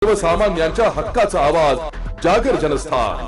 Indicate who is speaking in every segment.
Speaker 1: सर्वसामान्यांच्या हक्काचा आवाज जागर जनस्थान।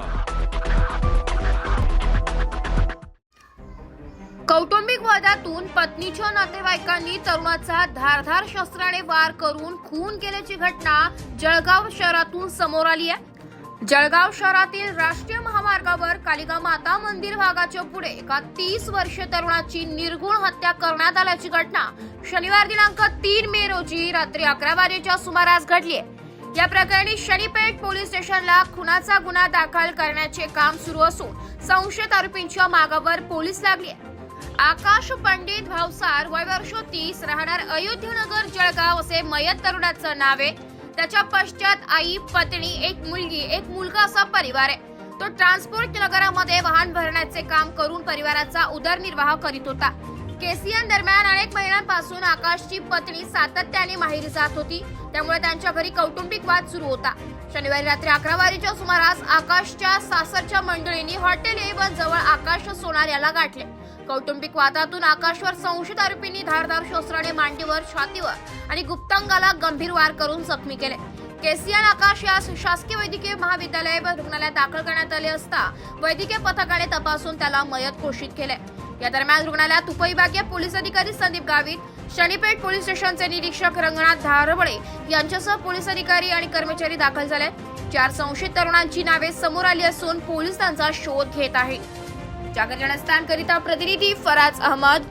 Speaker 2: कौटुंबिक वादातून पत्नीच्या नातेवाईकांनी तरुणाचा धारदार शस्त्राने वार करून खून केल्याची घटना जळगाव शहरातून समोर आली आहे। जळगाव शहरातील राष्ट्रीय महामार्गावर कालिका माता मंदिर भागाच्या पुढे एका 30 वर्षीय तरुणाची निर्घृण हत्या करण्यात आल्याची घटना शनिवार दिनांक 3 मे रोजी रात्री 11 वाजेच्या सुमारास घडली आहे। या प्रकरणी शनीपेठ पोलीस स्टेशनला खुनाचा गुन्हा दाखल करण्याचे काम सुरू असून संशयित आरोपींच्या मागावर पोलीस लागले आहेत। आकाश पंडित भावसार वय वर्ष 30 राहणार अयोध्यनगर जळगाव असे मयत तरुणाचं नाव आहे। त्याच्या पश्चात आई, पत्नी, एक मुलगी, एक मुलगा असा परिवार आहे। तो ट्रान्सपोर्ट नगरामध्ये वाहन भरण्याचे काम करून परिवाराचा उदरनिर्वाह करीत होता। केसीएन दरम्यान अनेक महिन्यांपासून आकाशची पत्नी सातत्याने माहेरी जात होती, त्यामुळे त्यांच्या घरी कौटुंबिक वाद सुरू होता। शनिवारी रात्री 11 वाजेच्या सुमारास आकाशच्या सासरच्या मंडळींनी हॉटेल A1 जवळ आकाश सोनार याला गाठले। कौटुंबिक वादातून आकाशवर संशयित आरोपींनी धारदार शस्त्राने मांडीवर, छातीवर आणि गुप्तांगाला गंभीर वार करून जखमी केले। केसीएन आकाश यास शासकीय वैद्यकीय महाविद्यालय रुग्णालयात दाखल करण्यात आले असता वैद्यकीय पथकाने तपासून त्याला मयत घोषित केले। या दरम्यान रुग्णालयात उपविभागीय पोलीस अधिकारी संदीप गावित, शनीपेठ पोलीस स्टेशनचे निरीक्षक रंगनाथ धारबळे यांच्यासह पोलीस अधिकारी आणि कर्मचारी दाखल झाले। 4 संशयित तरुणांची नावे समोर आली असून पोलीस त्यांचा शोध घेत आहेत। जागर जनस्थान करिता प्रतिनिधी फराज अहमद,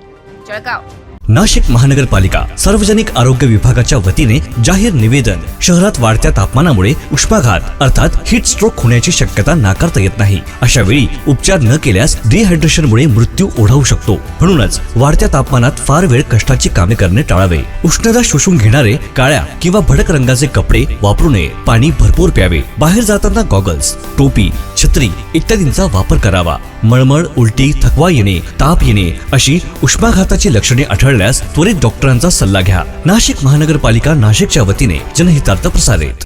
Speaker 2: जळगाव।
Speaker 3: नाशिक महानगरपालिका सार्वजनिक आरोग्य विभागाच्या वतीने जाहीर निवेदन। शहरात वाढत्या तापमानामुळे उष्माघात अर्थात हीट स्ट्रोक होण्याची शक्यता नाकारता येत नाही। अशा वेळी उपचार न केल्यास डिहायड्रेशनमुळे मृत्यू ओढावू शकतो। म्हणूनच वाढत्या तापमानात फार वेळ कष्टाची कामे करणे टाळावे। उष्णता शोषून घेणारे काळ्या किंवा भडक रंगाचे कपडे वापरू नये। पाणी भरपूर प्यावे। बाहेर जाताना गॉगल्स, टोपी, छत्री इत्यादींचा वापर करावा। मळमळ, उलटी, थकवा येणे, ताप येणे अशी उष्माघाताची लक्षणे आढळल्यास त्वरित डॉक्टरांचा सल्ला घ्या। नाशिक महानगरपालिका नाशिकच्या वतीने जनहितार्थ प्रसारित।